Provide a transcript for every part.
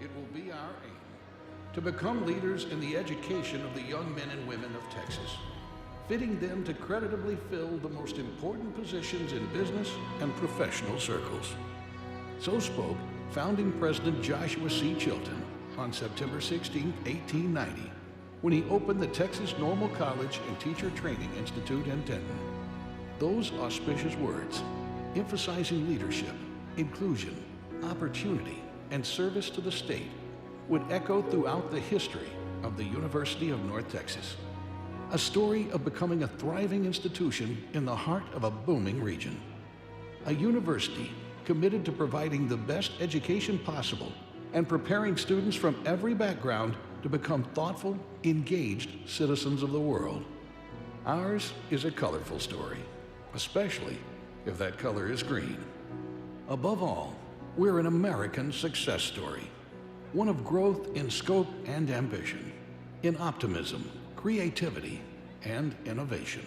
it will be our aim to become leaders in the education of the young men and women of Texas, fitting them to creditably fill the most important positions in business and professional circles. So spoke founding President Joshua C. Chilton on September 16, 1890, when he opened the Texas Normal College and Teacher Training Institute in Denton. Those auspicious words, emphasizing leadership, inclusion, opportunity, and service to the state, would echo throughout the history of the University of North Texas. A story of becoming a thriving institution in the heart of a booming region. A university committed to providing the best education possible and preparing students from every background to become thoughtful, engaged citizens of the world. Ours is a colorful story, especially if that color is green. Above all, we're an American success story, one of growth in scope and ambition, in optimism, creativity, and innovation.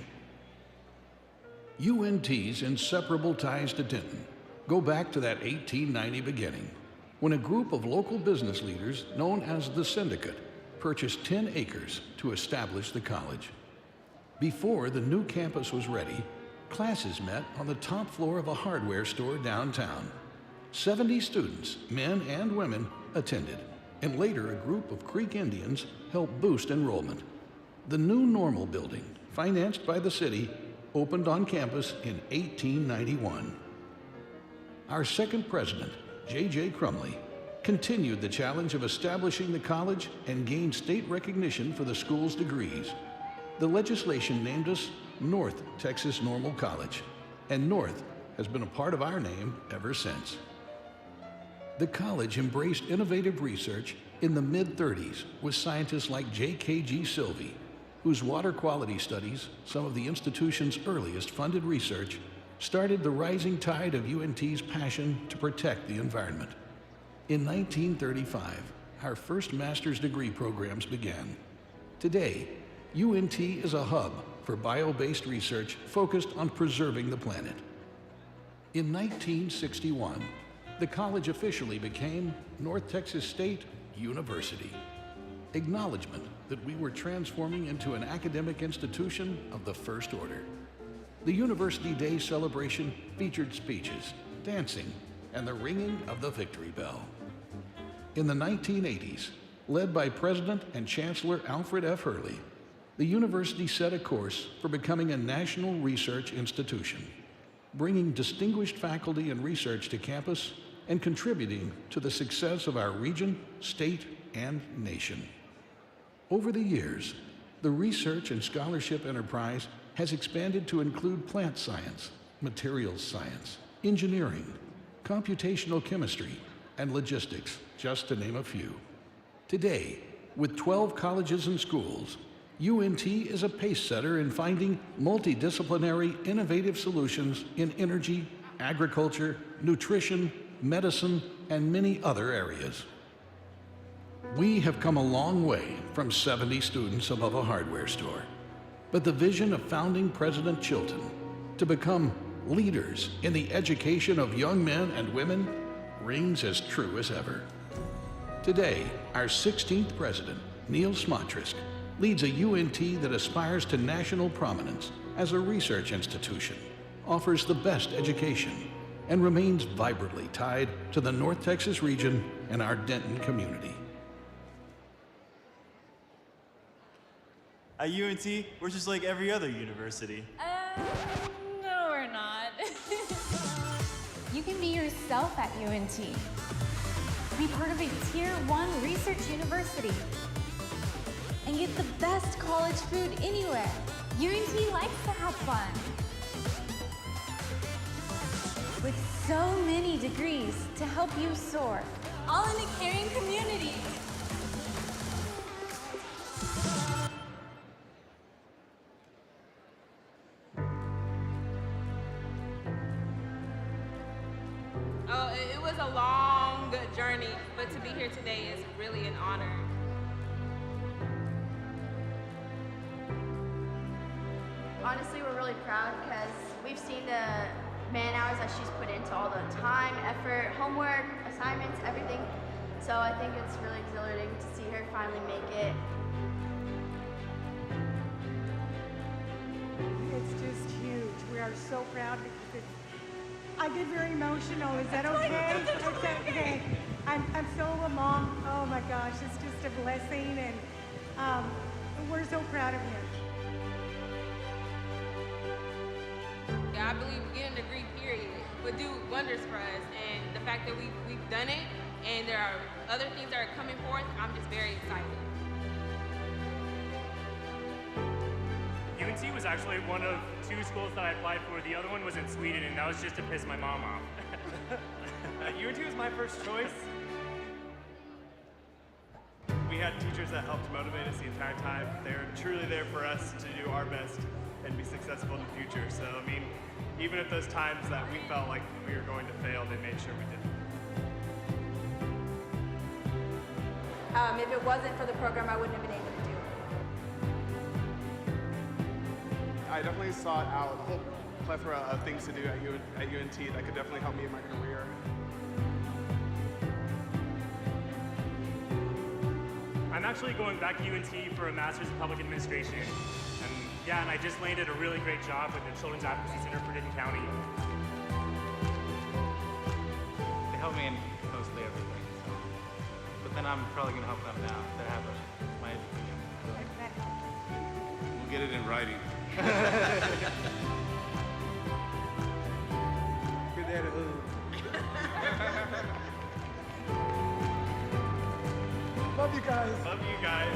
UNT's inseparable ties to Denton go back to that 1890 beginning, when a group of local business leaders known as the Syndicate purchased 10 acres to establish the college. Before the new campus was ready, classes met on the top floor of a hardware store downtown. 70 students, men and women, attended, and later a group of Creek Indians helped boost enrollment. The new Normal building, financed by the city, opened on campus in 1891. Our second president, J.J. Crumley, continued the challenge of establishing the college and gained state recognition for the school's degrees. The legislation named us North Texas Normal College, and North has been a part of our name ever since. The college embraced innovative research in the mid-30s with scientists like J.K.G. Silvey, whose water quality studies, some of the institution's earliest funded research, started the rising tide of UNT's passion to protect the environment. In 1935, our first master's degree programs began. Today, UNT is a hub for bio-based research focused on preserving the planet. In 1961, the college officially became North Texas State University, acknowledgement that we were transforming into an academic institution of the first order. The University Day celebration featured speeches, dancing, and the ringing of the victory bell. In the 1980s, led by President and Chancellor Alfred F. Hurley, the university set a course for becoming a national research institution, bringing distinguished faculty and research to campus and contributing to the success of our region, state, and nation. Over the years, the research and scholarship enterprise has expanded to include plant science, materials science, engineering, computational chemistry, and logistics, just to name a few. Today, with 12 colleges and schools, UNT is a pace-setter in finding multidisciplinary, innovative solutions in energy, agriculture, nutrition, medicine, and many other areas. We have come a long way from 70 students above a hardware store, but the vision of founding President Chilton to become leaders in the education of young men and women rings as true as ever. Today, our 16th president, Neil Smotrisk, leads a UNT that aspires to national prominence as a research institution, offers the best education, and remains vibrantly tied to the North Texas region and our Denton community. At UNT, we're just like every other university. No, we're not. You can be yourself at UNT. Be part of a Tier 1 research university. And get the best college food anywhere. UNT likes to have fun. With so many degrees to help you soar. All in a caring community. Oh, it was a long journey, but to be here today is really an honor. Honestly, we're really proud because we've seen the man hours that she's put into all the time, effort, homework, assignments, everything. So I think it's really exhilarating to see her finally make it. It's just huge. We are so proud because I get very emotional. Is that okay? It's okay. I'm so a mom. Oh my gosh, it's just a blessing, and we're so proud of you. Yeah, I believe getting a degree, period, would do wonders for us. And the fact that we've done it, and there are other things that are coming forth, I'm just very excited. UNT was actually one of 2 schools that I applied for. The other one was in Sweden, and that was just to piss my mom off. UNT was my first choice. We had teachers that helped motivate us the entire time. They were truly there for us to do our best and be successful in the future. So, I mean, even at those times that we felt like we were going to fail, they made sure we didn't. If it wasn't for the program, I wouldn't have been able to do it. I definitely sought out a whole plethora of things to do at UNT that could definitely help me in my career. I'm actually going back to UNT for a Master's in Public Administration. And I just landed a really great job with the Children's Advocacy Center for Denton County. They help me in mostly everything. So. But then I'm probably going to help them now that have my education. We'll get it in writing. Good day to who? Love you guys. Love you guys.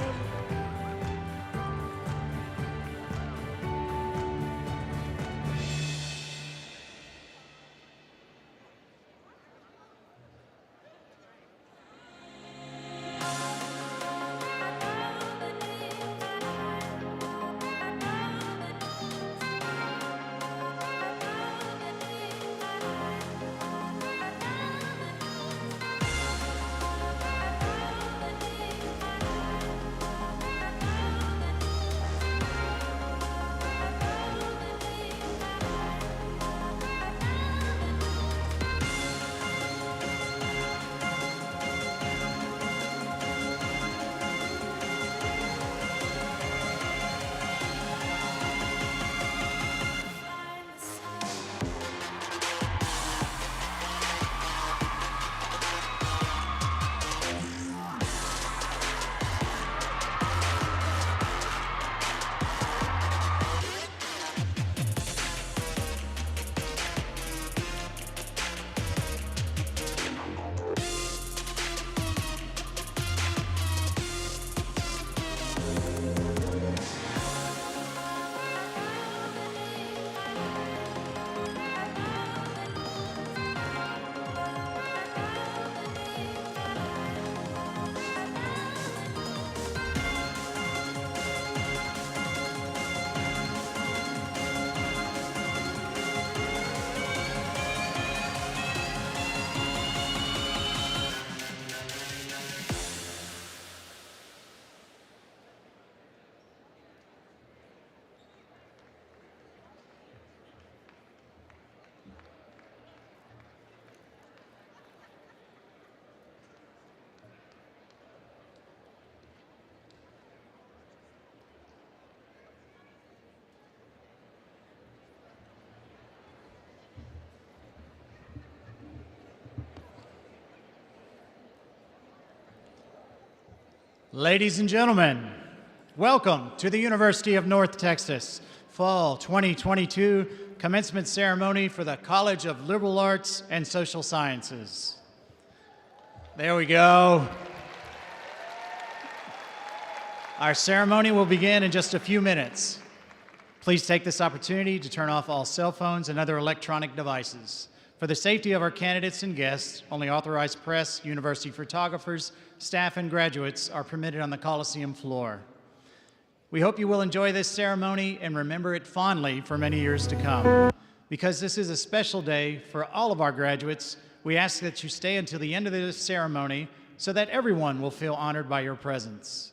Ladies and gentlemen, welcome to the University of North Texas Fall 2022 Commencement Ceremony for the College of Liberal Arts and Social Sciences. There we go. Our ceremony will begin in just a few minutes. Please take this opportunity to turn off all cell phones and other electronic devices. For the safety of our candidates and guests, only authorized press, university photographers, staff, and graduates are permitted on the Coliseum floor. We hope you will enjoy this ceremony and remember it fondly for many years to come. Because this is a special day for all of our graduates, we ask that you stay until the end of this ceremony so that everyone will feel honored by your presence.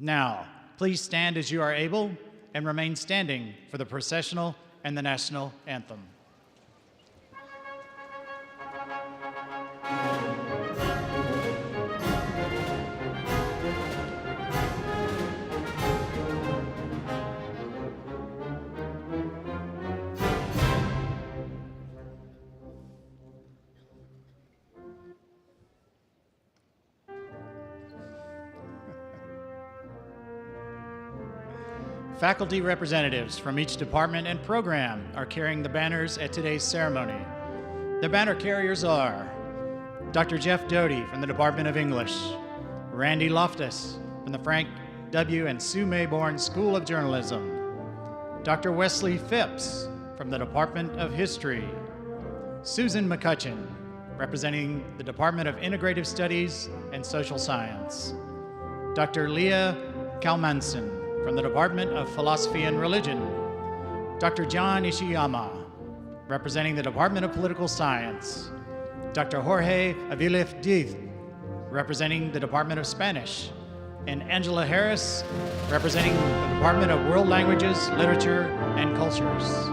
Now, please stand as you are able and remain standing for the processional and the national anthem. Faculty representatives from each department and program are carrying the banners at today's ceremony. The banner carriers are Dr. Jeff Doty from the Department of English, Randy Loftus from the Frank W. and Sue Mayborn School of Journalism, Dr. Wesley Phipps from the Department of History, Susan McCutcheon, representing the Department of Integrative Studies and Social Science, Dr. Leah Kalmanson from the Department of Philosophy and Religion, Dr. John Ishiyama, representing the Department of Political Science, Dr. Jorge Avilef Diz, representing the Department of Spanish, and Angela Harris, representing the Department of World Languages, Literature, and Cultures.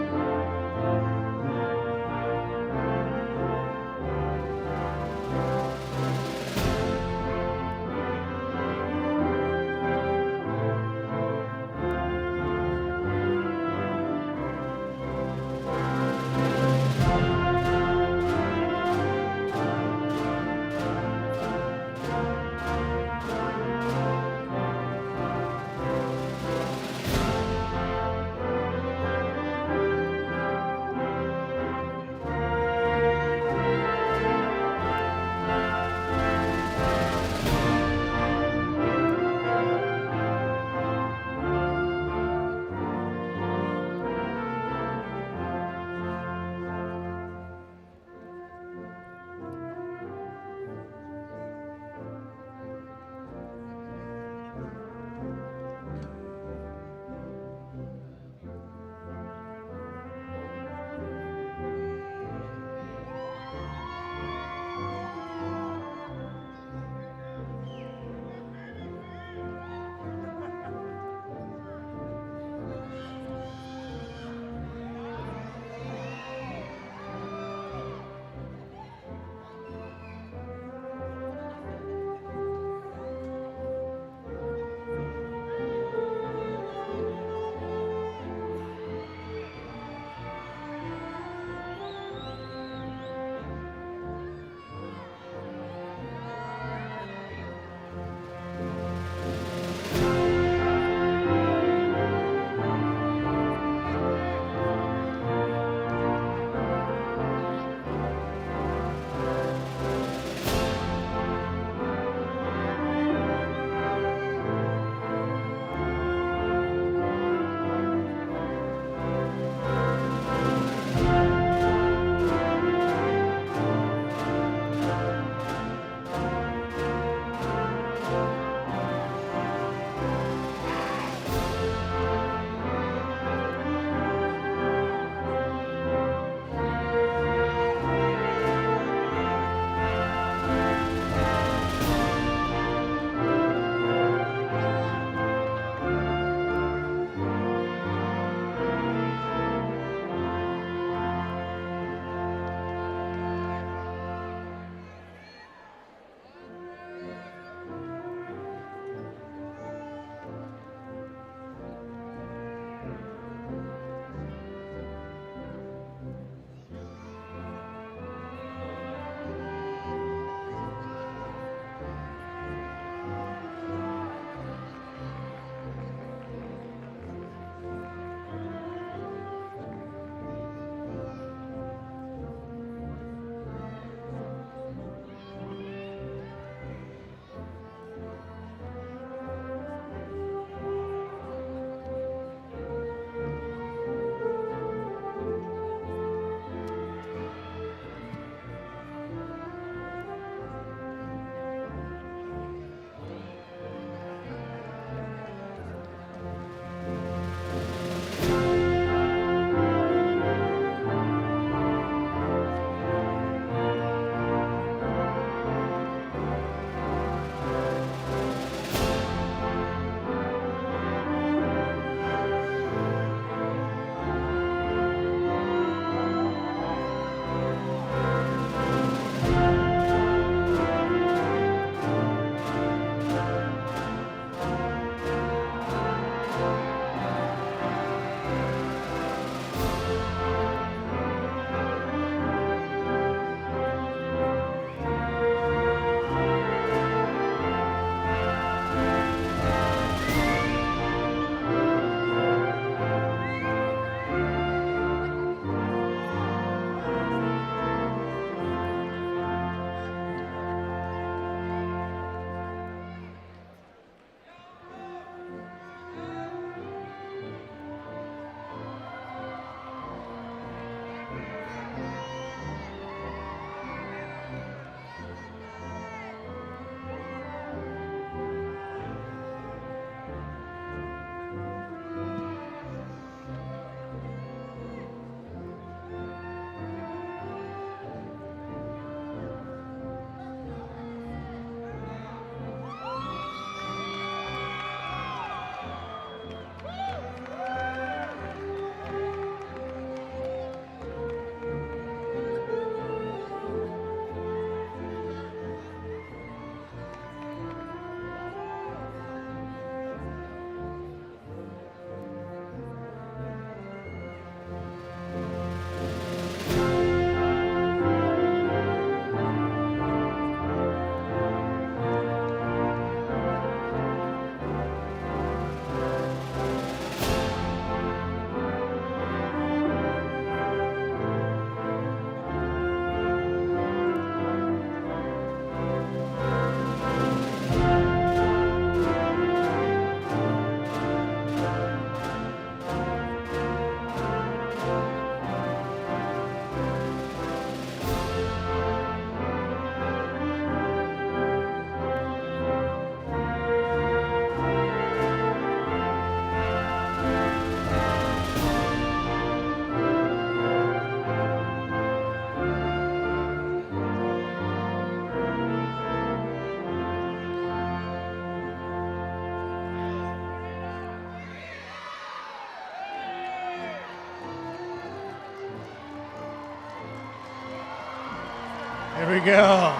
we go.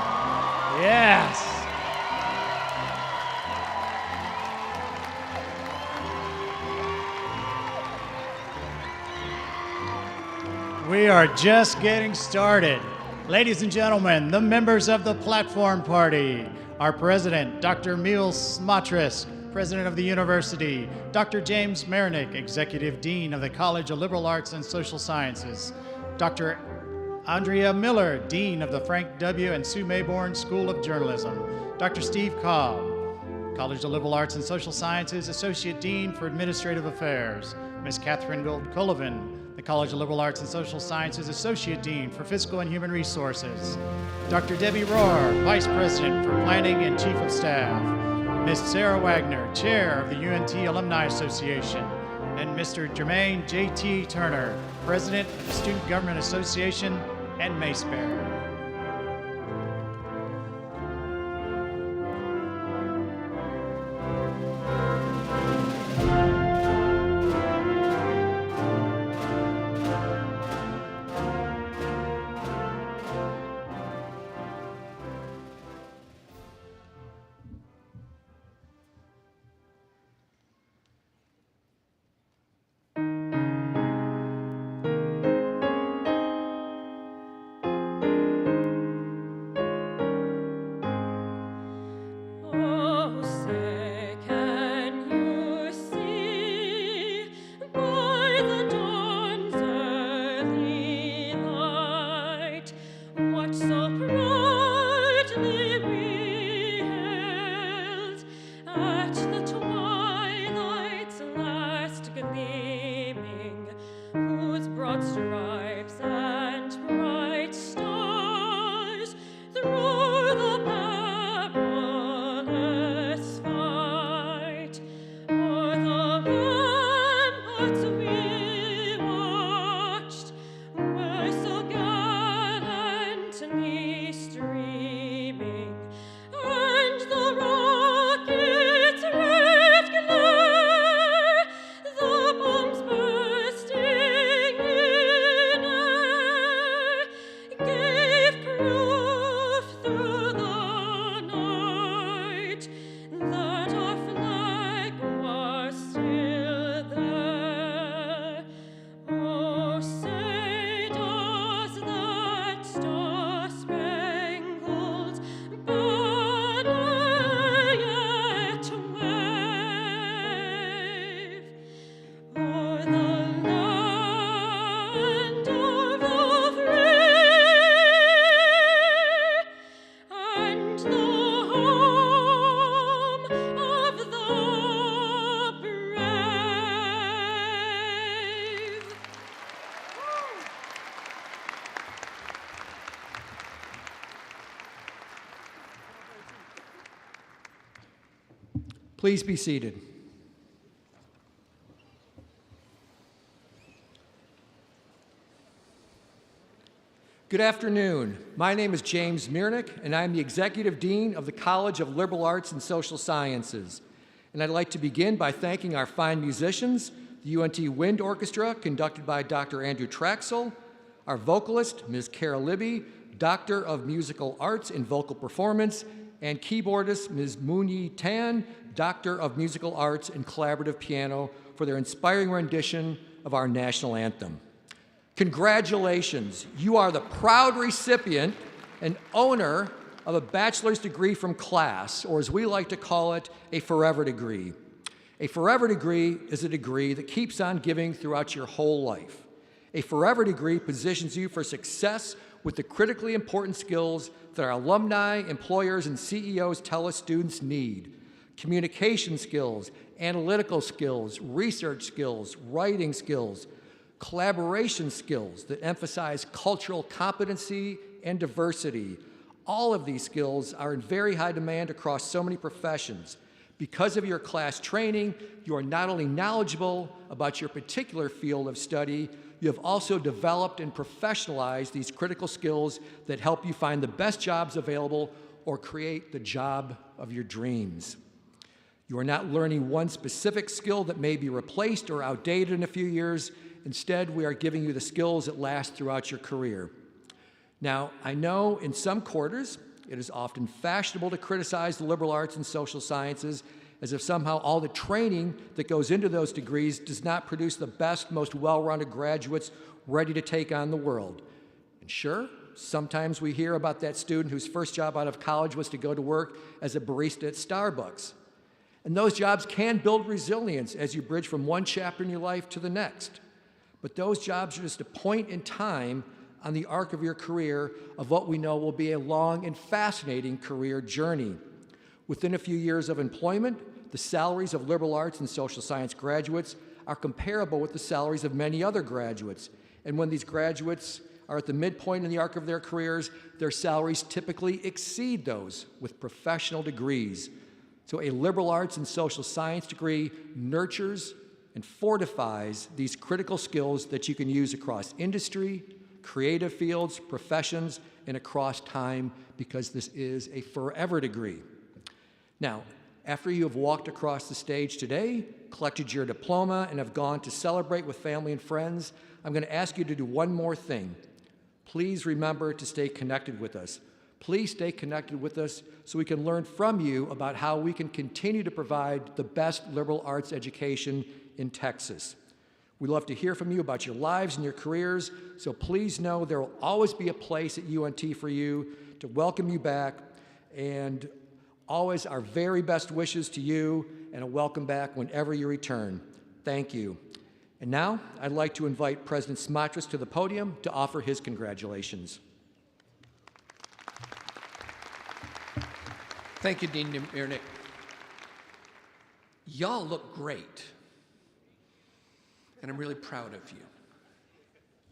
Yes. We are just getting started. Ladies and gentlemen, the members of the Platform Party, our president, Dr. Emil Smatris, president of the university, Dr. James Marinick, executive dean of the College of Liberal Arts and Social Sciences, Dr. Andrea Miller, dean of the Frank W. and Sue Mayborn School of Journalism, Dr. Steve Cobb, College of Liberal Arts and Social Sciences, associate dean for administrative affairs, Ms. Catherine Gold-Collivan, the College of Liberal Arts and Social Sciences Associate Dean for Fiscal and Human Resources, Dr. Debbie Rohr, Vice President for Planning and Chief of Staff, Ms. Sarah Wagner, Chair of the UNT Alumni Association, and Mr. Jermaine J.T. Turner, President of the Student Government Association and Mace Bearer. Please be seated. Good afternoon. My name is James Marinick, and I'm the Executive Dean of the College of Liberal Arts and Social Sciences. And I'd like to begin by thanking our fine musicians, the UNT Wind Orchestra, conducted by Dr. Andrew Traxel, our vocalist, Ms. Cara Libby, Doctor of Musical Arts in Vocal Performance, and keyboardist, Ms. Moonyi Tan, Doctor of Musical Arts in Collaborative Piano, for their inspiring rendition of our national anthem. Congratulations, you are the proud recipient and owner of a bachelor's degree from class, or as we like to call it, a forever degree. A forever degree is a degree that keeps on giving throughout your whole life. A forever degree positions you for success with the critically important skills that our alumni, employers, and CEOs tell us students need. Communication skills, analytical skills, research skills, writing skills, collaboration skills that emphasize cultural competency and diversity. All of these skills are in very high demand across so many professions. Because of your class training, you are not only knowledgeable about your particular field of study, you have also developed and professionalized these critical skills that help you find the best jobs available or create the job of your dreams. You are not learning one specific skill that may be replaced or outdated in a few years. Instead, we are giving you the skills that last throughout your career. Now, I know in some quarters it is often fashionable to criticize the liberal arts and social sciences as if somehow all the training that goes into those degrees does not produce the best, most well-rounded graduates ready to take on the world. And sure, sometimes we hear about that student whose first job out of college was to go to work as a barista at Starbucks. And those jobs can build resilience as you bridge from one chapter in your life to the next. But those jobs are just a point in time on the arc of your career of what we know will be a long and fascinating career journey. Within a few years of employment, the salaries of liberal arts and social science graduates are comparable with the salaries of many other graduates. And when these graduates are at the midpoint in the arc of their careers, their salaries typically exceed those with professional degrees. So a liberal arts and social science degree nurtures and fortifies these critical skills that you can use across industry, creative fields, professions, and across time, because this is a forever degree. Now, after you have walked across the stage today, collected your diploma, and have gone to celebrate with family and friends, I'm going to ask you to do one more thing. Please remember to stay connected with us. Please stay connected with us so we can learn from you about how we can continue to provide the best liberal arts education in Texas. We love to hear from you about your lives and your careers, so please know there will always be a place at UNT for you to welcome you back, and always our very best wishes to you and a welcome back whenever you return. Thank you. And now I'd like to invite President Smatras to the podium to offer his congratulations. Thank you, Dean Demirnik. Y'all look great, and I'm really proud of you.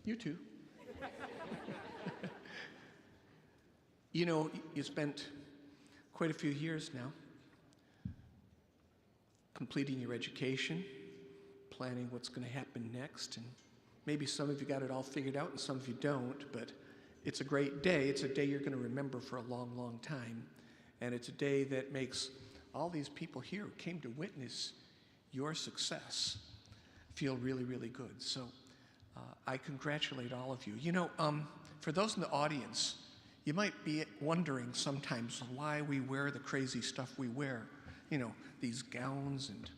You too. You know, you spent quite a few years now completing your education, planning what's going to happen next, and maybe some of you got it all figured out and some of you don't, but it's a great day. It's a day you're going to remember for a long, long time, and it's a day that makes all these people here who came to witness your success feel really, really good. So I congratulate all of you. You know, for those in the audience, you might be wondering sometimes why we wear the crazy stuff we wear. You know, these gowns and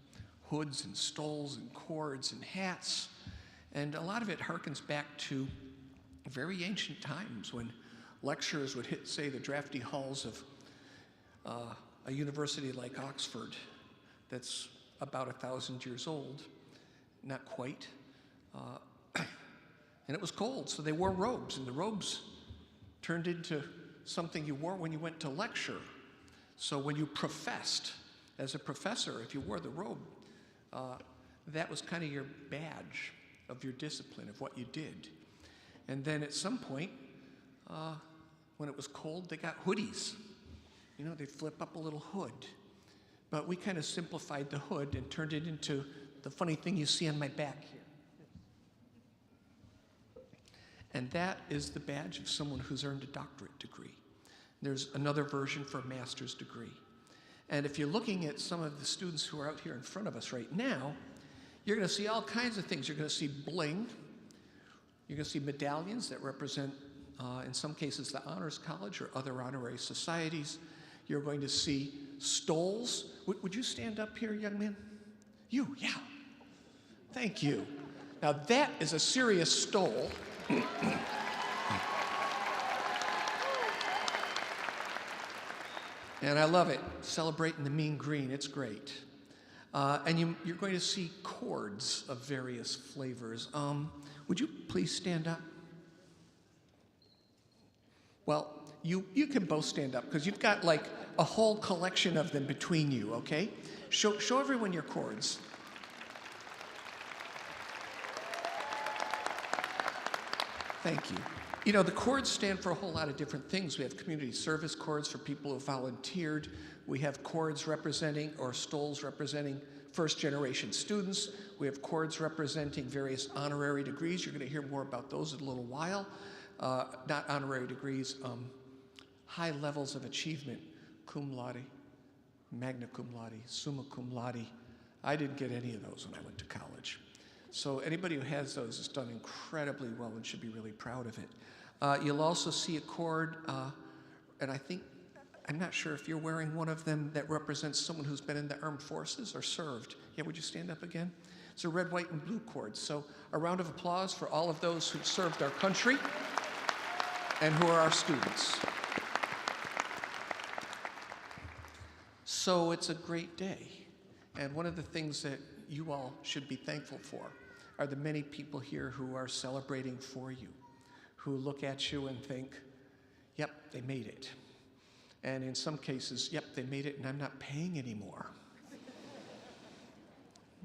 hoods and stoles and cords and hats. And a lot of it harkens back to very ancient times when lecturers would hit, say, the drafty halls of a university like Oxford that's about 1,000 years old, not quite. And it was cold, so they wore robes, and the robes turned into something you wore when you went to lecture. So when you professed as a professor, if you wore the robe, that was kind of your badge of your discipline, of what you did. And then at some point, when it was cold, they got hoodies. You know, they'd flip up a little hood. But we kind of simplified the hood and turned it into the funny thing you see on my back here. And that is the badge of someone who's earned a doctorate degree. There's another version for a master's degree. And if you're looking at some of the students who are out here in front of us right now, you're going to see all kinds of things. You're going to see bling. You're going to see medallions that represent, in some cases, the Honors College or other honorary societies. You're going to see stoles. Would you stand up here, young man? You, yeah. Thank you. Now that is a serious stole. And I love it. Celebrating the mean green, it's great. And you're going to see cords of various flavors. Would you please stand up? Well, you can both stand up because you've got like a whole collection of them between you, okay? Show everyone your cords. Thank you. You know, the cords stand for a whole lot of different things. We have community service cords for people who volunteered. We have cords representing, or stoles representing, first-generation students. We have cords representing various honorary degrees. You're going to hear more about those in a little while. Not honorary degrees, high levels of achievement, cum laude, magna cum laude, summa cum laude. I didn't get any of those when I went to college. So anybody who has those has done incredibly well and should be really proud of it. You'll also see a cord, and I'm not sure if you're wearing one of them that represents someone who's been in the armed forces or served. Yeah, would you stand up again? It's a red, white, and blue cord. So a round of applause for all of those who've served our country and who are our students. So it's a great day. And one of the things that you all should be thankful for are the many people here who are celebrating for you, who look at you and think, yep, they made it. And in some cases, yep, they made it and I'm not paying anymore.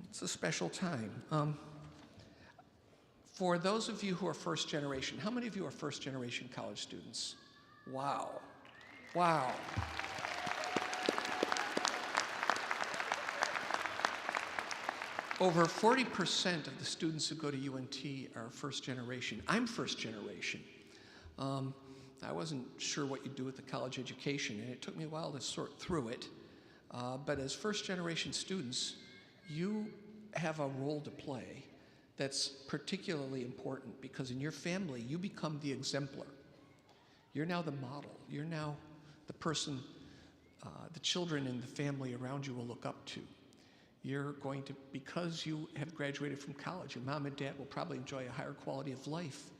It's a special time. For those of you who are first generation, how many of you are first generation college students? Wow. Wow. Over 40% of the students who go to UNT are first generation. I'm first generation. I wasn't sure what you'd do with the college education, and it took me a while to sort through it. But as first generation students, you have a role to play that's particularly important because in your family, you become the exemplar. You're now the model. You're now the person the children in the family around you will look up to. You're going to, because you have graduated from college, your mom and dad will probably enjoy a higher quality of life.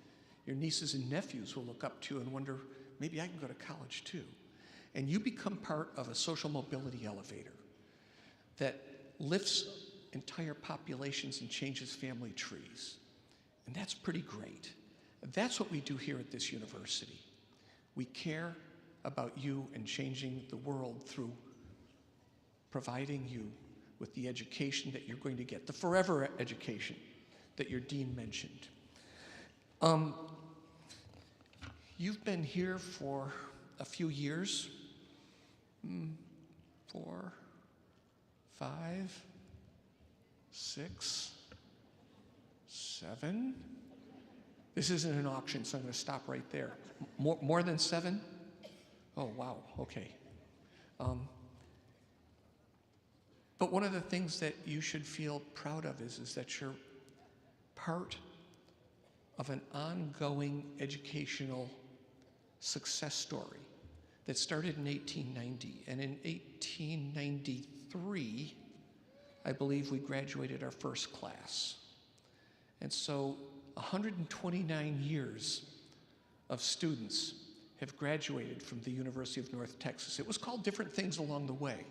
Your nieces and nephews will look up to you and wonder, maybe I can go to college too. And you become part of a social mobility elevator that lifts entire populations and changes family trees. And that's pretty great. That's what we do here at this university. We care about you and changing the world through providing you with the education that you're going to get, the forever education that your dean mentioned. You've been here for a few years, 4, 5, 6, 7. This isn't an auction, so I'm going to stop right there. More than 7? Oh, wow, okay. But one of the things that you should feel proud of is that you're part of an ongoing educational success story that started in 1890. And in 1893, I believe we graduated our first class. And so 129 years of students have graduated from the University of North Texas. It was called different things along the way,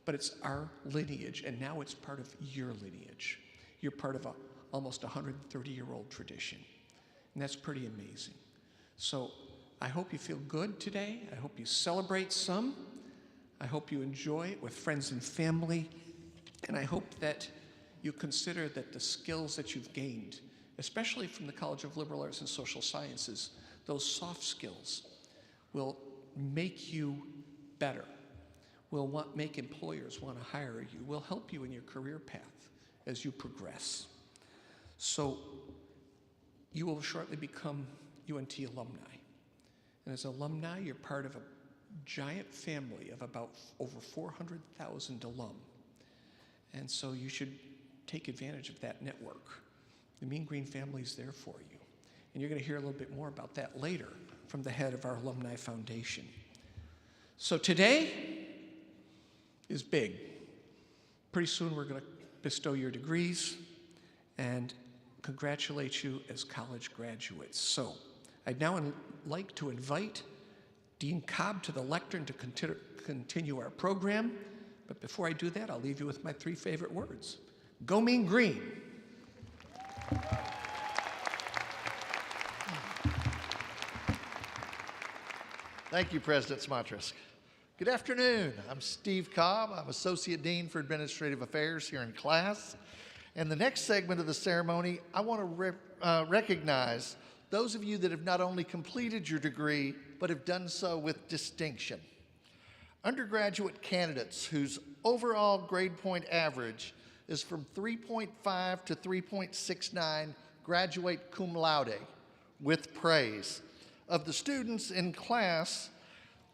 but it's our lineage, and now it's part of your lineage. You're part of a almost 130-year-old tradition, and that's pretty amazing. So I hope you feel good today. I hope you celebrate some. I hope you enjoy it with friends and family, and I hope that you consider that the skills that you've gained, especially from the College of Liberal Arts and Social Sciences, those soft skills will make you better, will make employers want to hire you, will help you in your career path as you progress. So you will shortly become UNT alumni. And as alumni, you're part of a giant family of about over 400,000 alum. And so you should take advantage of that network. The Mean Green family is there for you. And you're going to hear a little bit more about that later from the head of our Alumni Foundation. So today is big. Pretty soon we're going to bestow your degrees and congratulate you as college graduates. So I'd now like to invite Dean Cobb to the lectern to continue our program. But before I do that, I'll leave you with my 3 favorite words. Go Mean Green. Thank you, President Smotrisk. Good afternoon. I'm Steve Cobb. I'm Associate Dean for Administrative Affairs here in class. And the next segment of the ceremony, I want to recognize those of you that have not only completed your degree, but have done so with distinction. Undergraduate candidates whose overall grade point average is from 3.5 to 3.69 graduate cum laude with praise. Of the students in class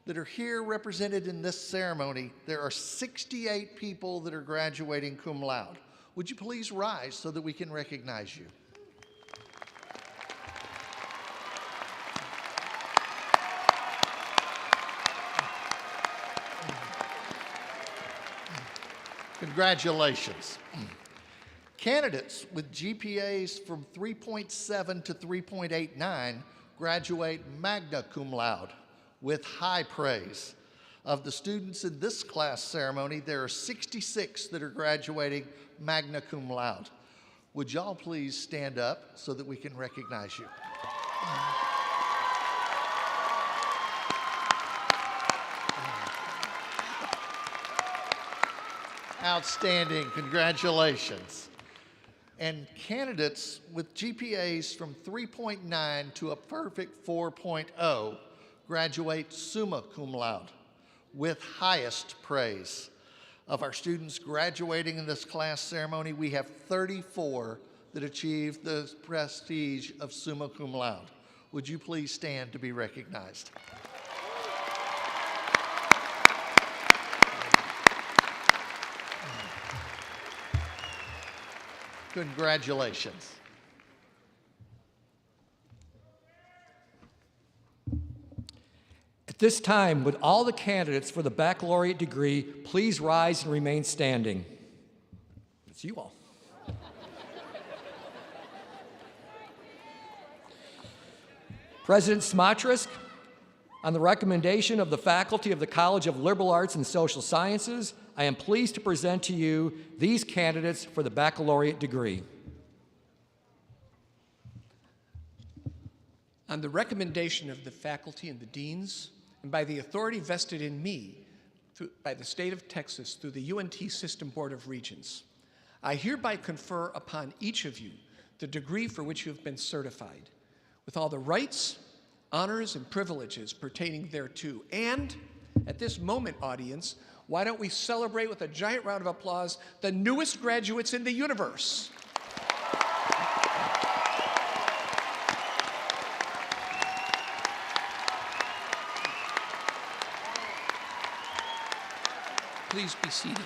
that are here represented in this ceremony, there are 68 people that are graduating cum laude. Would you please rise so that we can recognize you? Congratulations. Candidates with GPAs from 3.7 to 3.89 graduate magna cum laude with high praise. Of the students in this class ceremony, there are 66 that are graduating magna cum laude. Would y'all please stand up so that we can recognize you? Outstanding, congratulations. And candidates with GPAs from 3.9 to a perfect 4.0 graduate summa cum laude with highest praise. Of our students graduating in this class ceremony, we have 34 that achieved the prestige of summa cum laude. Would you please stand to be recognized? Congratulations. At this time, would all the candidates for the baccalaureate degree please rise and remain standing? It's you all. President Smotrisk, on the recommendation of the faculty of the College of Liberal Arts and Social Sciences, I am pleased to present to you these candidates for the baccalaureate degree. On the recommendation of the faculty and the deans, and by the authority vested in me by the state of Texas through the UNT System Board of Regents, I hereby confer upon each of you the degree for which you have been certified, with all the rights, honors, and privileges pertaining thereto. And at this moment, audience, why don't we celebrate with a giant round of applause the newest graduates in the universe? Please be seated.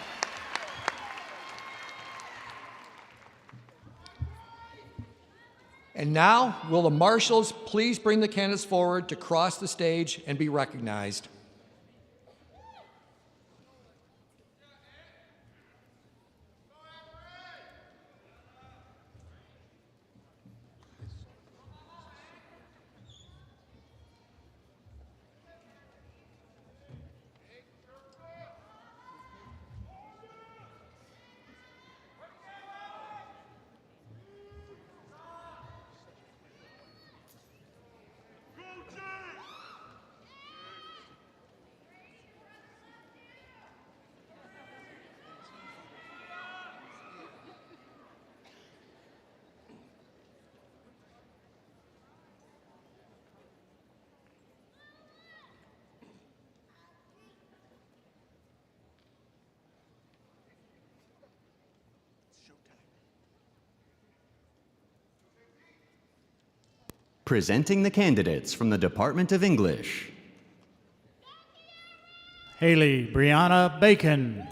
And now, will the marshals please bring the candidates forward to cross the stage and be recognized? Presenting the candidates from the Department of English. Haley Brianna Bacon.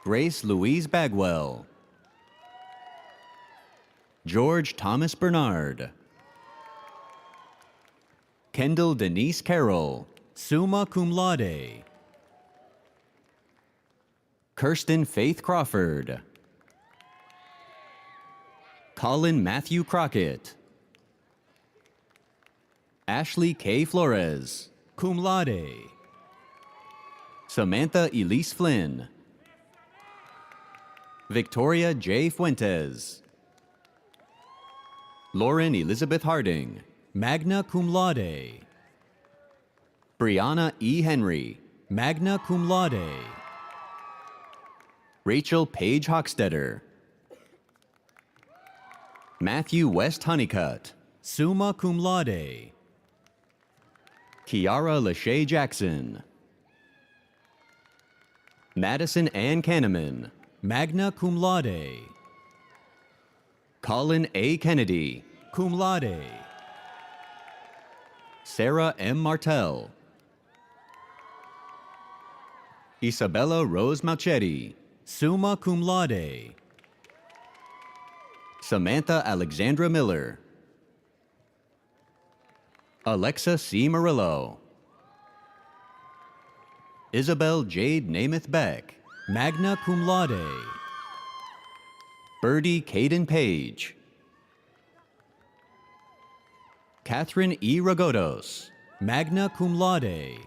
Grace Louise Bagwell. George Thomas Bernard. Kendall Denise Carroll, summa cum laude. Kirsten Faith Crawford. Colin Matthew Crockett. Ashley K. Flores, cum laude. Samantha Elise Flynn. Victoria J. Fuentes. Lauren Elizabeth Harding, magna cum laude. Brianna E. Henry, magna cum laude. Rachel Paige Hochstetter. Matthew West Honeycutt, summa cum laude. Kiara Lachey Jackson. Madison Ann Kahneman, magna cum laude. Colin A. Kennedy, cum laude. Sarah M. Martell. Isabella Rose Malchetti, summa cum laude. Samantha Alexandra Miller. Alexa C. Murillo. Isabel Jade Namath Beck, magna cum laude. Birdie Caden Page. Catherine E. Ragotos, magna cum laude.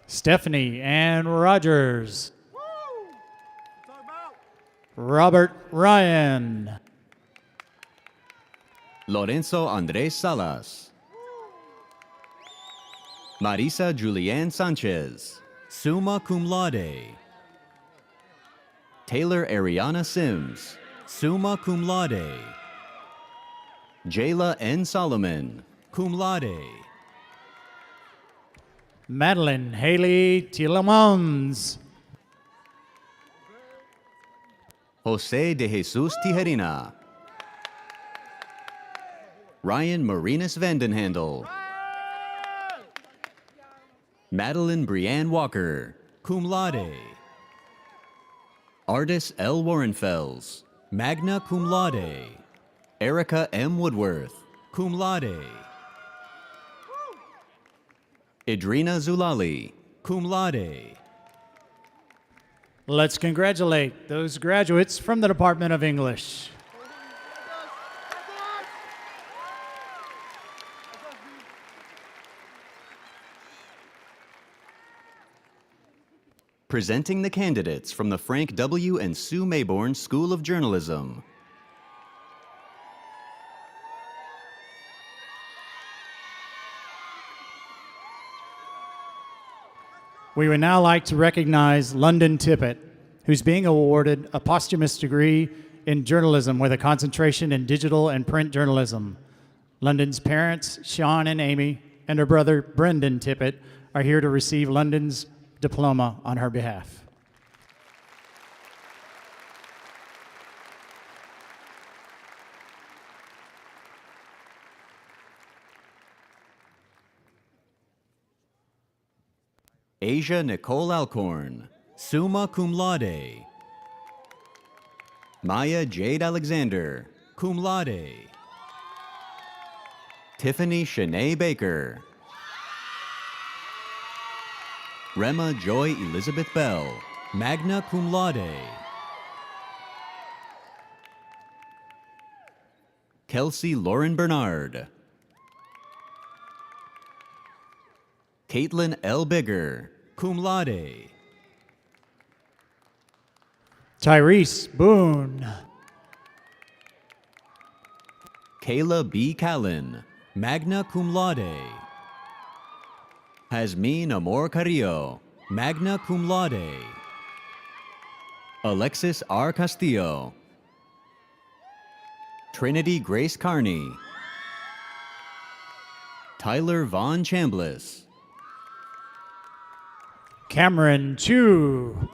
Stephanie Ann Rogers. Robert Ryan. Lorenzo Andres Salas. Marisa Julianne Sanchez, summa cum laude. Taylor Ariana Sims, summa cum laude. Jayla N. Solomon, cum laude. Madeline Haley Tilemons. Jose de Jesus Tijerina. Ryan Marinus Vandenhandel. Madeline Brianne Walker, cum laude. Artis L. Warrenfels, magna cum laude. Erica M. Woodworth, cum laude. Idrina Zulali, cum laude. Let's congratulate those graduates from the Department of English. Presenting the candidates from the Frank W. and Sue Mayborn School of Journalism. We would now like to recognize London Tippett, who's being awarded a posthumous degree in journalism with a concentration in digital and print journalism. London's parents, Sean and Amy, and her brother, Brendan Tippett, are here to receive London's diploma on her behalf. Asia Nicole Alcorn, summa cum laude. Maya Jade Alexander, cum laude. Tiffany Shanae Baker. Rema Joy Elizabeth Bell, magna cum laude. Kelsey Lauren Bernard. Caitlin L. Bigger, cum laude. Tyrese Boone. Kayla B. Callan, magna cum laude. Hasmin Amor Carrillo, magna cum laude. Alexis R. Castillo. Trinity Grace Carney. Tyler Vaughn Chambliss. Cameron Chu.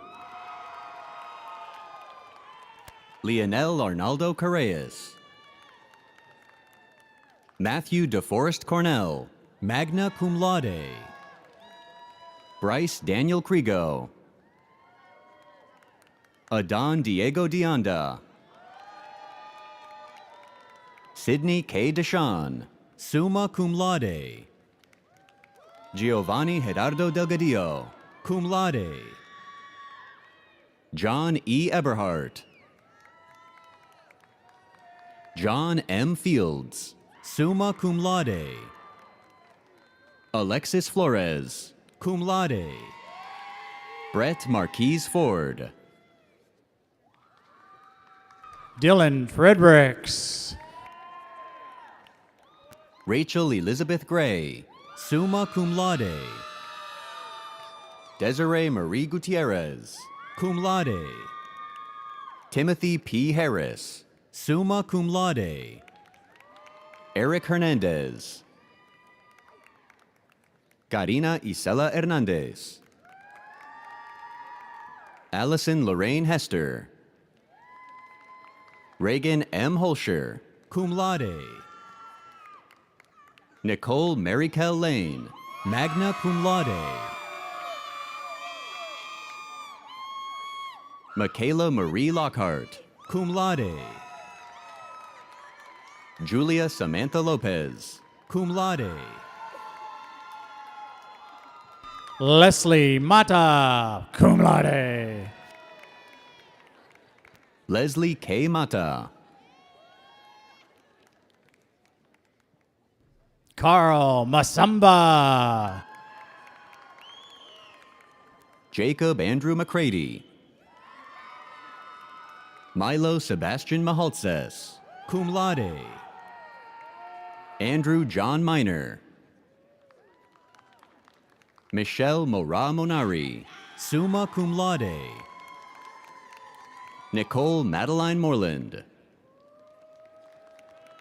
Leonel Arnaldo Correas. Matthew DeForest Cornell, magna cum laude. Bryce Daniel Krigo. Adon Diego Deonda. Sydney K. Deshawn, summa cum laude. Giovanni Gerardo Delgadillo, cum laude. John E. Eberhardt. John M. Fields, summa cum laude. Alexis Flores, cum laude. Brett Marquise Ford. Dylan Fredericks. Rachel Elizabeth Gray, summa cum laude. Desiree Marie Gutierrez, cum laude. Timothy P. Harris, summa cum laude. Eric Hernandez. Karina Isela Hernandez. Allison Lorraine Hester. Reagan M. Holscher, cum laude. Nicole Marykel Lane, magna cum laude. Michaela Marie Lockhart, cum laude. Julia Samantha Lopez, cum laude. Leslie Mata, cum laude. Leslie K. Mata. Carl Masamba. Jacob Andrew McCready. Milo Sebastian Mahaltses, cum laude. Andrew John Miner. Michelle Mora Monari, summa cum laude. Nicole Madeline Moreland.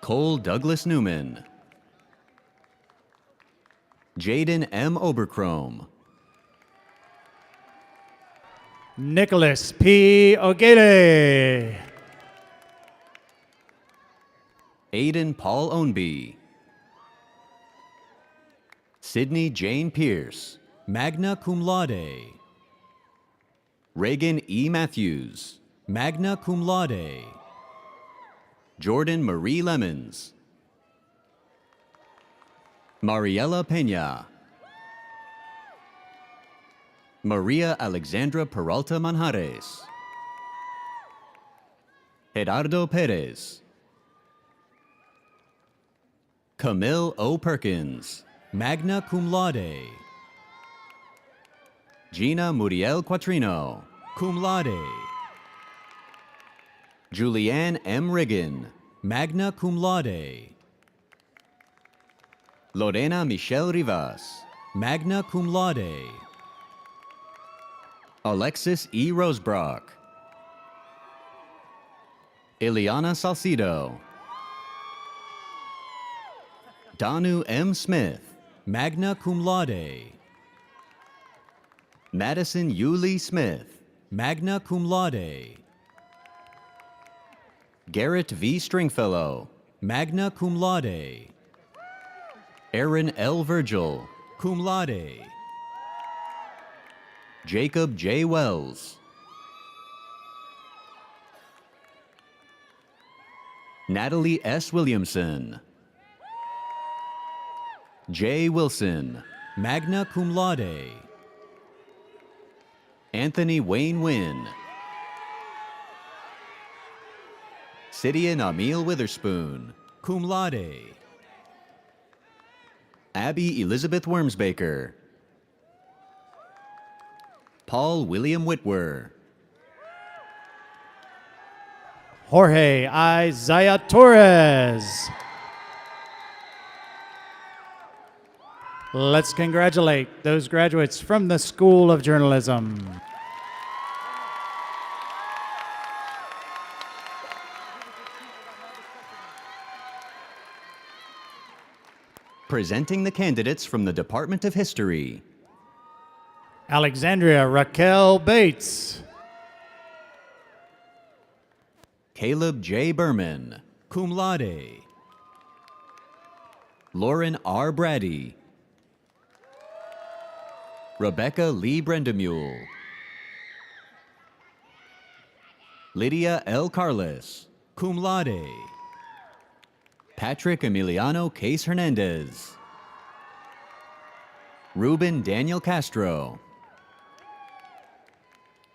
Cole Douglas Newman. Jaden M. Oberchrome. Nicholas P. Ogede. Aiden Paul Ownby. Sydney Jane Pierce, magna cum laude. Reagan E. Matthews, magna cum laude. Jordan Marie Lemons. Mariela Peña. Maria Alexandra Peralta Manjares. Gerardo Perez. Camille O. Perkins, magna cum laude. Gina Muriel Quattrino, cum laude. Julianne M. Riggin, magna cum laude. Lorena Michelle Rivas, magna cum laude. Alexis E. Rosebrock. Ileana Salcido. Danu M. Smith, magna cum laude. Madison Yulee Smith, magna cum laude. Garrett V. Stringfellow, magna cum laude. Aaron L. Virgil, cum laude. Jacob J. Wells. Natalie S. Williamson. Jay Wilson, magna cum laude. Anthony Wayne Wynn. Sidian Emil Witherspoon, cum laude. Abby Elizabeth Wormsbaker. Paul William Whitwer. Jorge Isaiah Torres. Let's congratulate those graduates from the School of Journalism. Presenting the candidates from the Department of History. Alexandria Raquel Bates. Caleb J. Berman, cum laude. Lauren R. Brady. Rebecca Lee Brendamule. Lydia L. Carlos, cum laude. Patrick Emiliano Case Hernandez. Ruben Daniel Castro.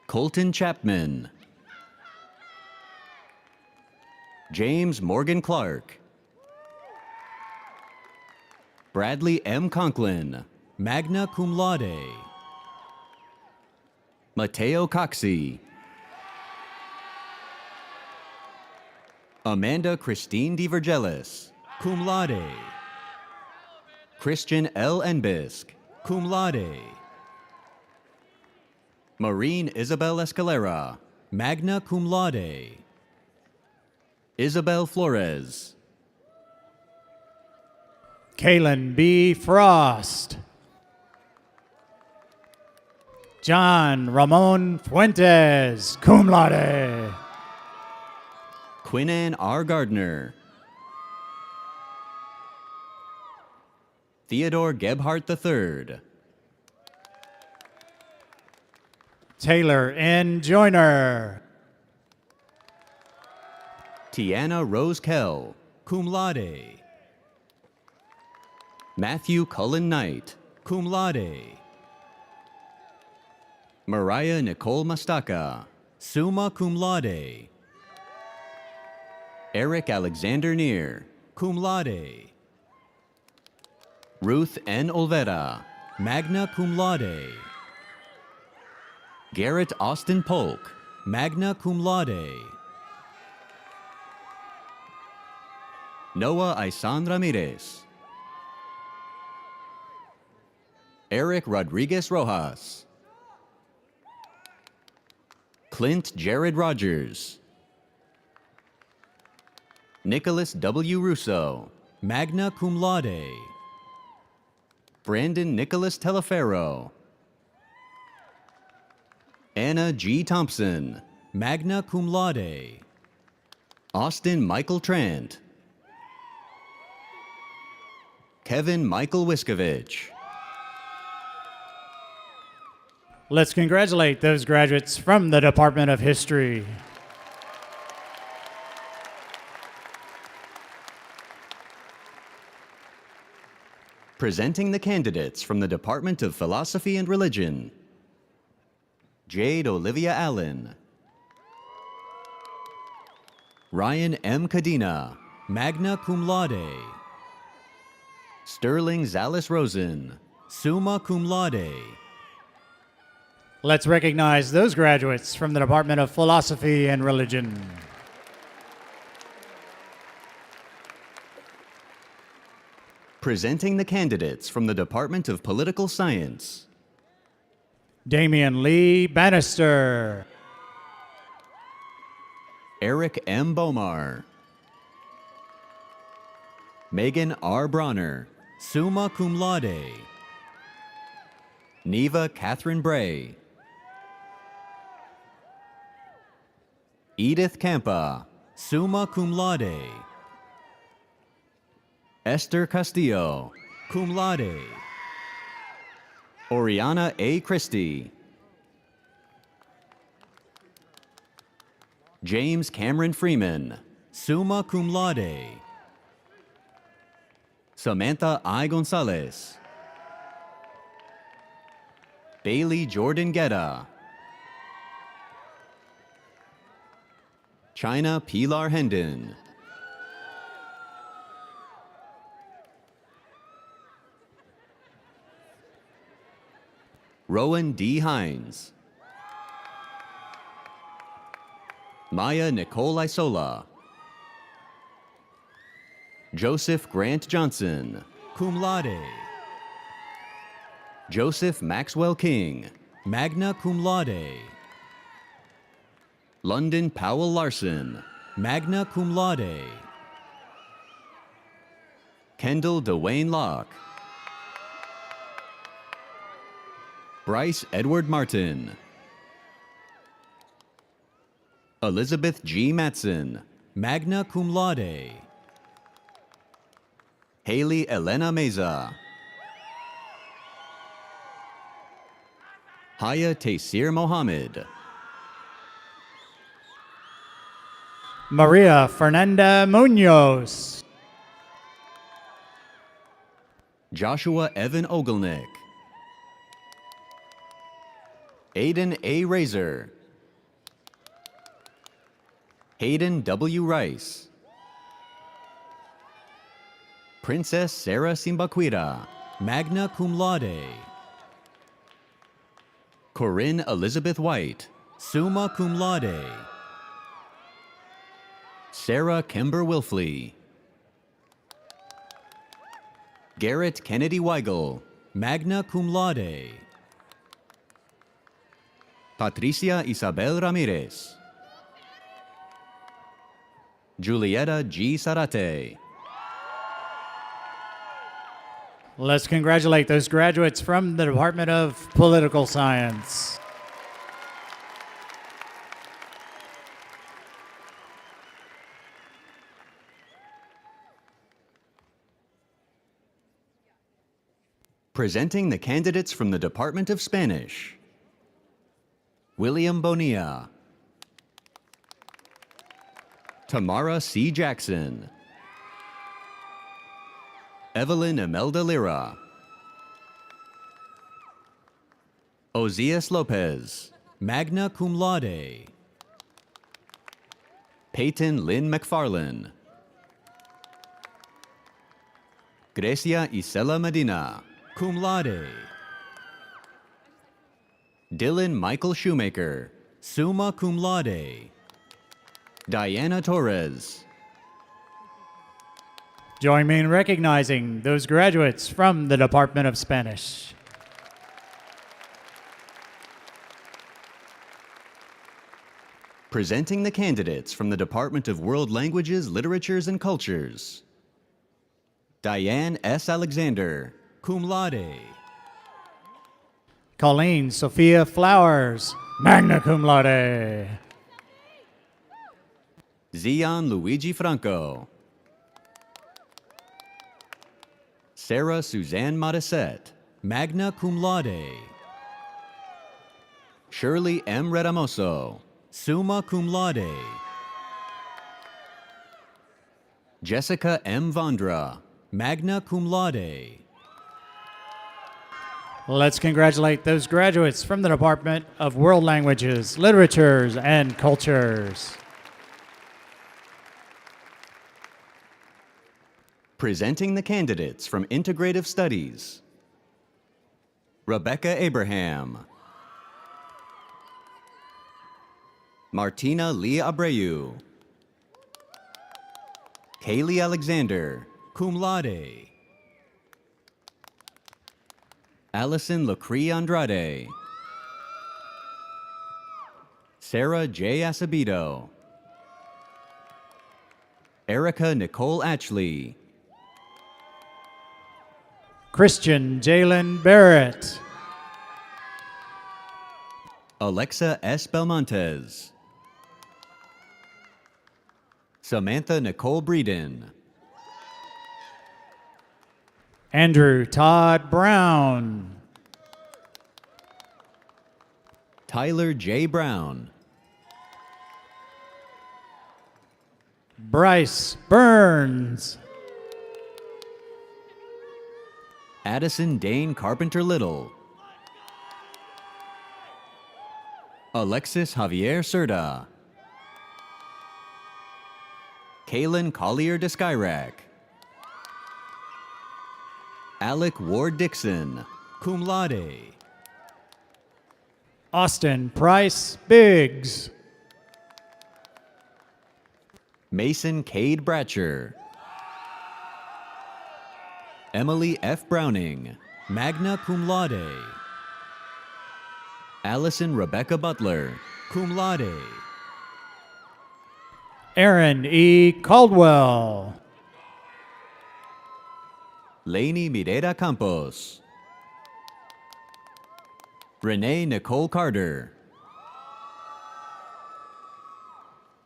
Colton Chapman. James Morgan Clark. Bradley M. Conklin, magna cum laude. Mateo Coxey. Amanda Christine DiVergelis, cum laude. Christian L. Enbisk, cum laude. Maureen Isabel Escalera, magna cum laude. Isabel Flores. Kaylin B. Frost. John Ramon Fuentes, cum laude. Quinan R. Gardner. Theodore Gebhardt III. Taylor N. Joyner. Tiana Rose Kell, cum laude. Matthew Cullen Knight, cum laude. Mariah Nicole Mastaka, summa cum laude. Eric Alexander Neer, cum laude. Ruth N. Olvera, magna cum laude. Garrett Austin Polk, magna cum laude. Noah Isan Ramirez. Eric Rodriguez Rojas. Clint Jared Rogers. Nicholas W. Russo, magna cum laude. Brandon Nicholas Teleferro. Anna G. Thompson, magna cum laude. Austin Michael Trant. Kevin Michael Wiskovich. Let's congratulate those graduates from the Department of History. Presenting the candidates from the Department of Philosophy and Religion. Jade Olivia Allen. Ryan M. Cadena, magna cum laude. Sterling Zalis Rosen, summa cum laude. Let's recognize those graduates from the Department of Philosophy and Religion. Presenting the candidates from the Department of Political Science. Damian Lee Bannister. Eric M. Bomar. Megan R. Bronner, summa cum laude. Neva Catherine Bray. Edith Campa, summa cum laude. Esther Castillo, cum laude. Oriana A. Christie. James Cameron Freeman, summa cum laude. Samantha I. Gonzalez. Bailey Jordan Guetta. China Pilar Hendon. Rowan D. Hines. Maya Nicole Isola. Joseph Grant Johnson, cum laude. Joseph Maxwell King, magna cum laude. London Powell Larson, magna cum laude. Kendall Dwayne Locke. Bryce Edward Martin. Elizabeth G. Matson, magna cum laude. Haley Elena Meza. Haya Taysir Mohammed. Maria Fernanda Munoz. Joshua Evan Ogelnick. Aiden A. Razor. Hayden W. Rice. Princess Sarah Simbaquira, magna cum laude. Corinne Elizabeth White, summa cum laude. Sarah Kember Wilfley. Garrett Kennedy Weigel, magna cum laude. Patricia Isabel Ramirez. Julieta G. Sarate. Let's congratulate those graduates from the Department of Political Science. Presenting the candidates from the Department of Spanish. William Bonilla. Tamara C. Jackson. Evelyn Imelda Lira. Ozias Lopez, magna cum laude. Peyton Lynn McFarlane. Grecia Isela Medina, cum laude. Dylan Michael Shoemaker, summa cum laude. Diana Torres. Join me in recognizing those graduates from the Department of Spanish. Presenting the candidates from the Department of World Languages, Literatures, and Cultures. Diane S. Alexander, cum laude. Colleen Sophia Flowers, magna cum laude. Zion Luigi Franco. Sarah Suzanne Modisette, magna cum laude. Shirley M. Retamoso, summa cum laude. Jessica M. Vondra, magna cum laude. Let's congratulate those graduates from the Department of World Languages, Literatures, and Cultures. Presenting the candidates from Integrative Studies. Rebecca Abraham. Martina Lee Abreu. Kaylee Alexander, cum laude. Allison Lacree Andrade. Sarah J. Acevedo. Erica Nicole Atchley. Christian Jalen Barrett. Alexa S. Belmontes. Samantha Nicole Breeden. Andrew Todd Brown. Tyler J. Brown. Bryce Burns. Addison Dane Carpenter Little. Alexis Javier Serda. Kaylin Collier Deskyrak. Alec Ward Dixon, cum laude. Austin Price Biggs. Mason Cade Bratcher. Emily F. Browning, magna cum laude. Allison Rebecca Butler, cum laude. Aaron E. Caldwell. Lainey Mireda Campos. Renee Nicole Carter.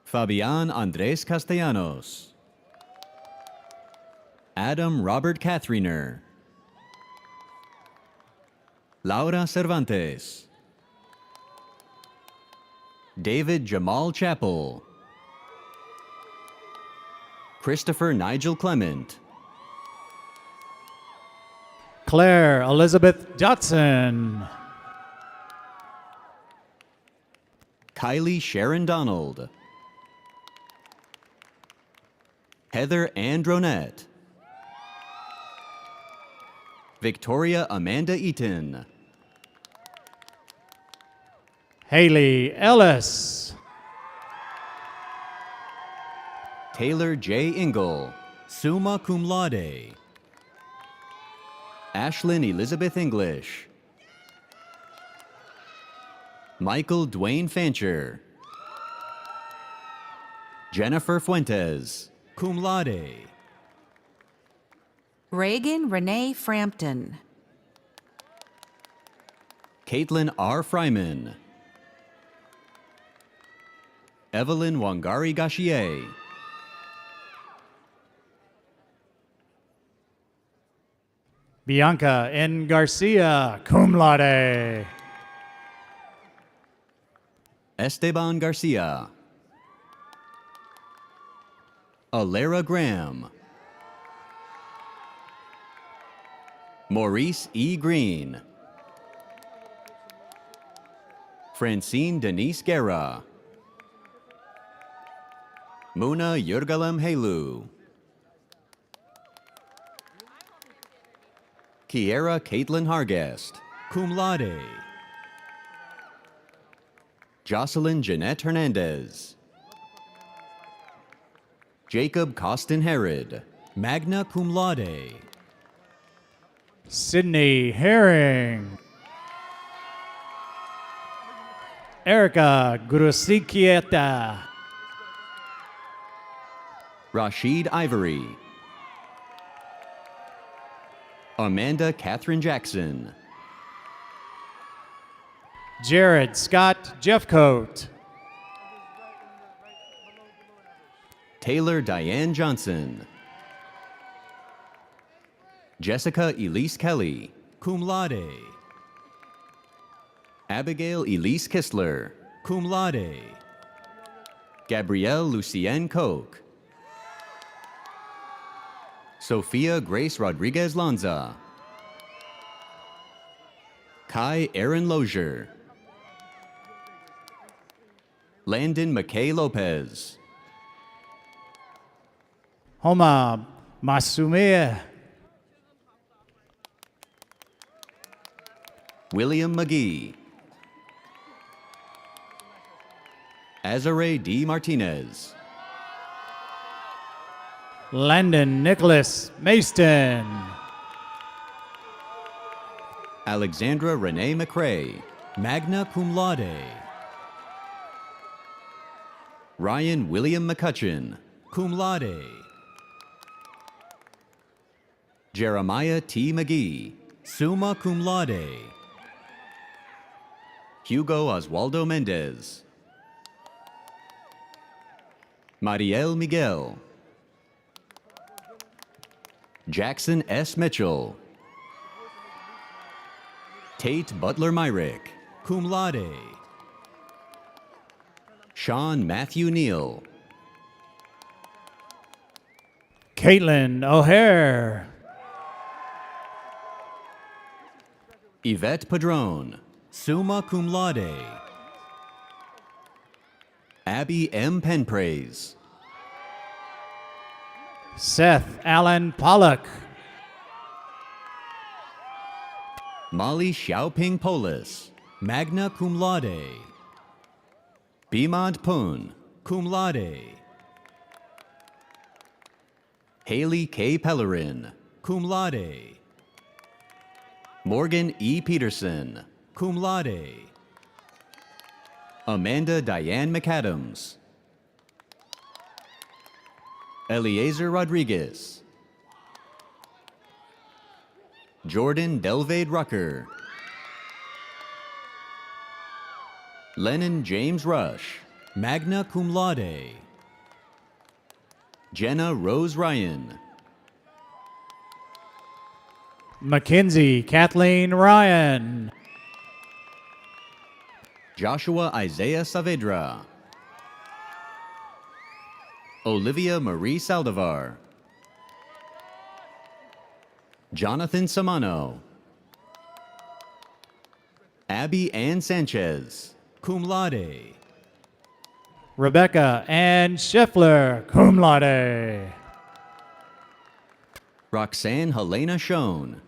Fabian Andres Castellanos. Adam Robert Catheriner. Laura Cervantes. David Jamal Chappell. Christopher Nigel Clement. Claire Elizabeth Dotson. Kylie Sharon Donald. Heather Andronette. Victoria Amanda Eaton. Haley Ellis. Taylor J. Ingle, summa cum laude. Ashlyn Elizabeth English. Michael Dwayne Fancher. Jennifer Fuentes, cum laude. Reagan Renee Frampton. Caitlin R. Fryman. Evelyn Wangari Gachier. Bianca N. Garcia, cum laude. Esteban Garcia. Alara Graham. Maurice E. Green. Francine Denise Guerra. Muna Yurgalem Helu. Kiera Caitlin Hargest, cum laude. Jocelyn Jeanette Hernandez. Jacob Costin Herod, magna cum laude. Sydney Herring. Erica Grusikieta. Rashid Ivory. Amanda Catherine Jackson. Jared Scott Jeffcoat. Taylor Diane Johnson. Jessica Elise Kelly, cum laude. Abigail Elise Kistler, cum laude. Gabrielle Lucienne Koch. Sophia Grace Rodriguez Lanza. Kai Aaron Lozier. Landon McKay Lopez. Homa Masume. William McGee. Azare D. Martinez. Landon Nicholas Maston. Alexandra Renee McCrae, magna cum laude. Ryan William McCutcheon, cum laude. Jeremiah T. McGee, summa cum laude. Hugo Oswaldo Mendez. Mariel Miguel. Jackson S. Mitchell. Tate Butler Myrick, cum laude. Sean Matthew Neal. Caitlin O'Hare. Yvette Padron, summa cum laude. Abby M. Penpraise. Seth Allen Pollock. Molly Xiaoping Polis, magna cum laude. Bimad Poon, cum laude. Haley K. Pellerin, cum laude. Morgan E. Peterson, cum laude. Amanda Diane McAdams. Eliezer Rodriguez. Jordan Delvade Rucker. Lennon James Rush, magna cum laude. Jenna Rose Ryan. Mackenzie Kathleen Ryan. Joshua Isaiah Saavedra. Olivia Marie Saldivar. Jonathan Samano. Abby Ann Sanchez, cum laude. Rebecca Ann Scheffler, cum laude. Roxanne Helena Schoen.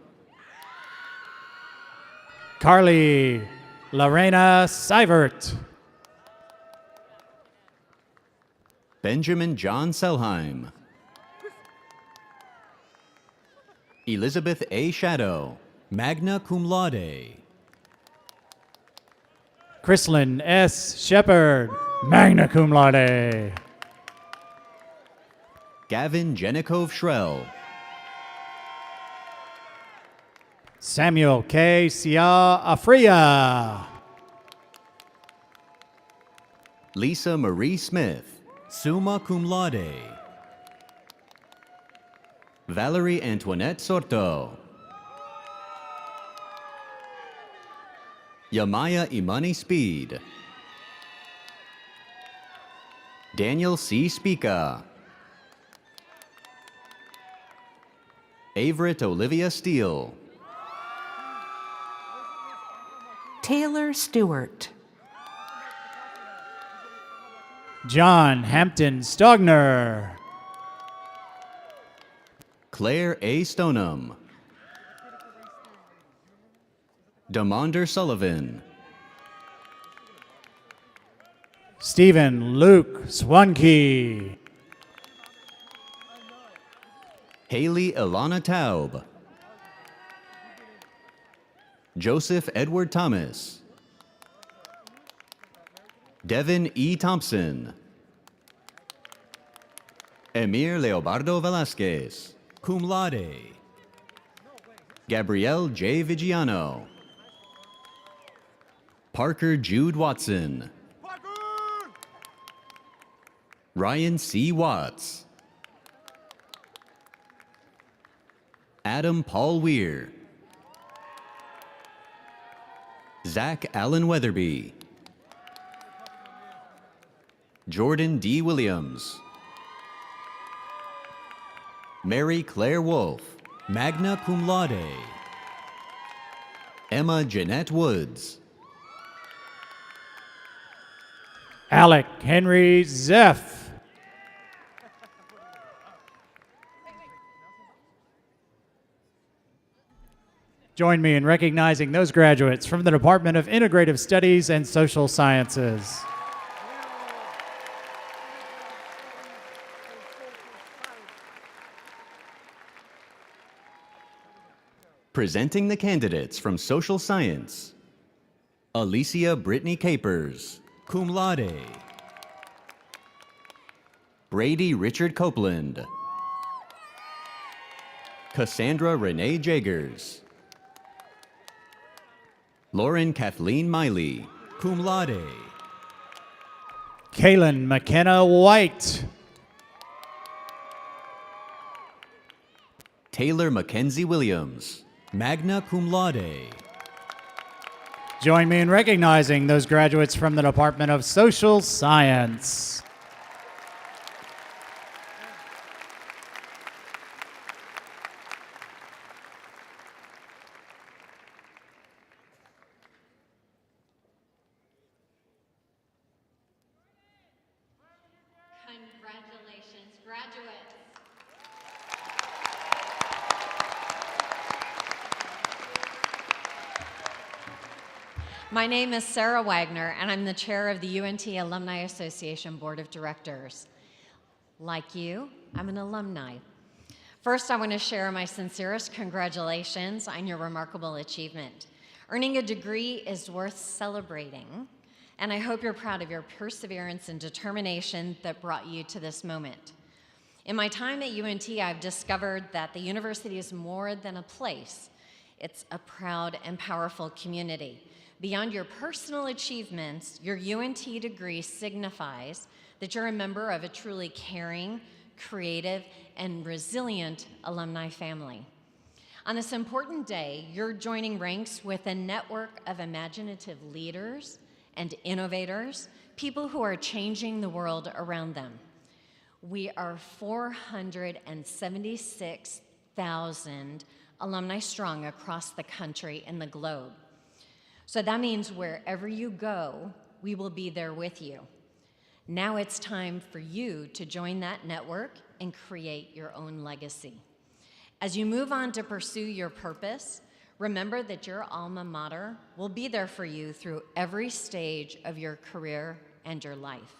Carly Lorena Seivert. Benjamin John Selheim. Elizabeth A. Shadow, magna cum laude. Chrislyn S. Shepard, magna cum laude. Gavin Jenikov Shrell. Samuel K. Sia Afria. Lisa Marie Smith, summa cum laude. Valerie Antoinette Sorto. Yamaya Imani Speed. Daniel C. Spica. Averett Olivia Steele. Taylor Stewart. John Hampton Stogner. Claire A. Stoneham. Damonder Sullivan. Stephen Luke Swanke. Haley Ilana Taub. Joseph Edward Thomas. Devin E. Thompson. Emir Leobardo Velasquez, cum laude. Gabrielle J. Vigiano. Parker Jude Watson. Ryan C. Watts. Adam Paul Weir. Zach Allen Weatherby. Jordan D. Williams. Mary Claire Wolf, magna cum laude. Emma Jeanette Woods. Alec Henry Zeff. Join me in recognizing those graduates from the Department of Integrative Studies and Social Sciences. Presenting the candidates from Social Science. Alicia Brittany Capers, cum laude. Brady Richard Copeland. Cassandra Renee Jagers. Lauren Kathleen Miley, cum laude. Kaylin McKenna White. Taylor Mackenzie Williams, magna cum laude. Join me in recognizing those graduates from the Department of Social Science. Congratulations, graduates. My name is Sarah Wagner, and I'm the chair of the UNT Alumni Association Board of Directors. Like you, I'm an alumni. First, I want to share my sincerest congratulations on your remarkable achievement. Earning a degree is worth celebrating, and I hope you're proud of your perseverance and determination that brought you to this moment. In my time at UNT, I've discovered that the university is more than a place. It's a proud and powerful community. Beyond your personal achievements, your UNT degree signifies that you're a member of a truly caring, creative, and resilient alumni family. On this important day, you're joining ranks with a network of imaginative leaders and innovators, people who are changing the world around them. We are 476,000 alumni strong across the country and the globe. So that means wherever you go, we will be there with you. Now it's time for you to join that network and create your own legacy. As you move on to pursue your purpose, remember that your alma mater will be there for you through every stage of your career and your life.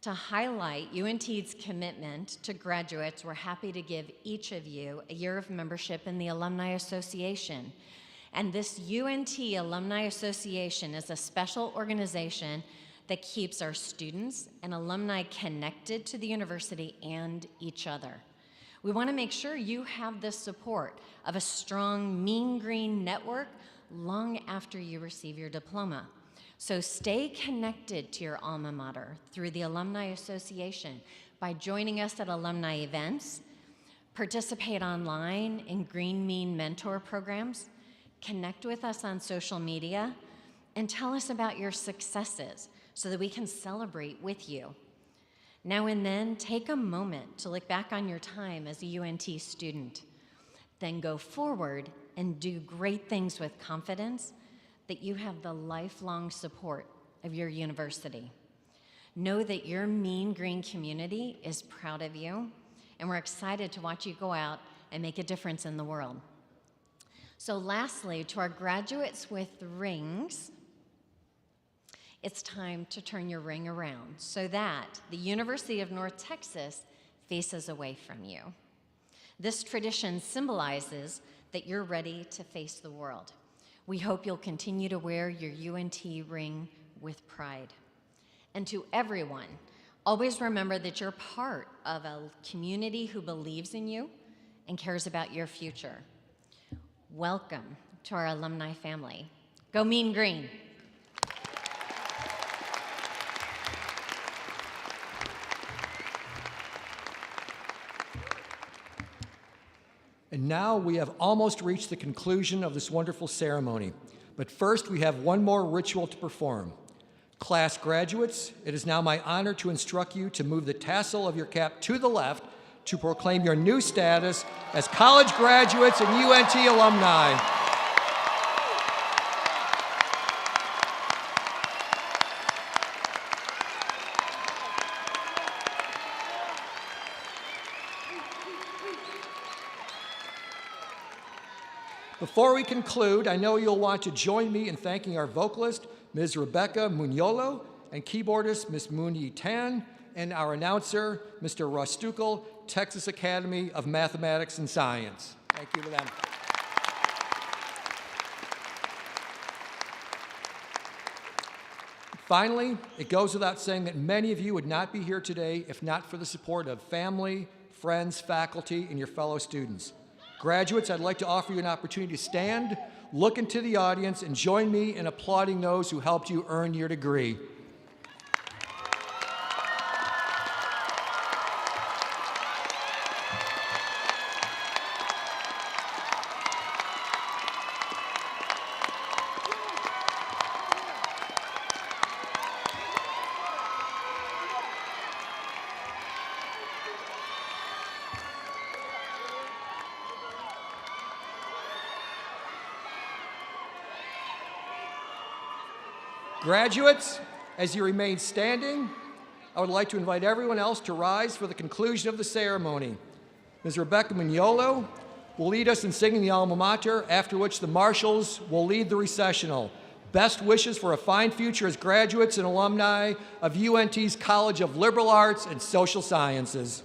To highlight UNT's commitment to graduates, we're happy to give each of you a year of membership in the Alumni Association. And this UNT Alumni Association is a special organization that keeps our students and alumni connected to the university and each other. We want to make sure you have the support of a strong Mean Green network long after you receive your diploma. So stay connected to your alma mater through the Alumni Association by joining us at alumni events, participate online in Green Mean mentor programs, connect with us on social media, and tell us about your successes so that we can celebrate with you. Now and then, take a moment to look back on your time as a UNT student. Then go forward and do great things with confidence that you have the lifelong support of your university. Know that your Mean Green community is proud of you, and we're excited to watch you go out and make a difference in the world. So lastly, to our graduates with rings, it's time to turn your ring around so that the University of North Texas faces away from you. This tradition symbolizes that you're ready to face the world. We hope you'll continue to wear your UNT ring with pride. And to everyone, always remember that you're part of a community who believes in you and cares about your future. Welcome to our alumni family. Go Mean Green. And now we have almost reached the conclusion of this wonderful ceremony. But first, we have one more ritual to perform. Class graduates, it is now my honor to instruct you to move the tassel of your cap to the left to proclaim your new status as college graduates and UNT alumni. Before we conclude, I know you'll want to join me in thanking our vocalist, Ms. Rebecca Mugnolo, and keyboardist, Ms. Moonyi Tan, and our announcer, Mr. Russ Stuckel, Texas Academy of Mathematics and Science. Thank you to them. Finally, it goes without saying that many of you would not be here today if not for the support of family, friends, faculty, and your fellow students. Graduates, I'd like to offer you an opportunity to stand, look into the audience, and join me in applauding those who helped you earn your degree. Graduates, as you remain standing, I would like to invite everyone else to rise for the conclusion of the ceremony. Ms. Rebecca Mugnolo will lead us in singing the alma mater, after which the marshals will lead the recessional. Best wishes for a fine future as graduates and alumni of UNT's College of Liberal Arts and Social Sciences.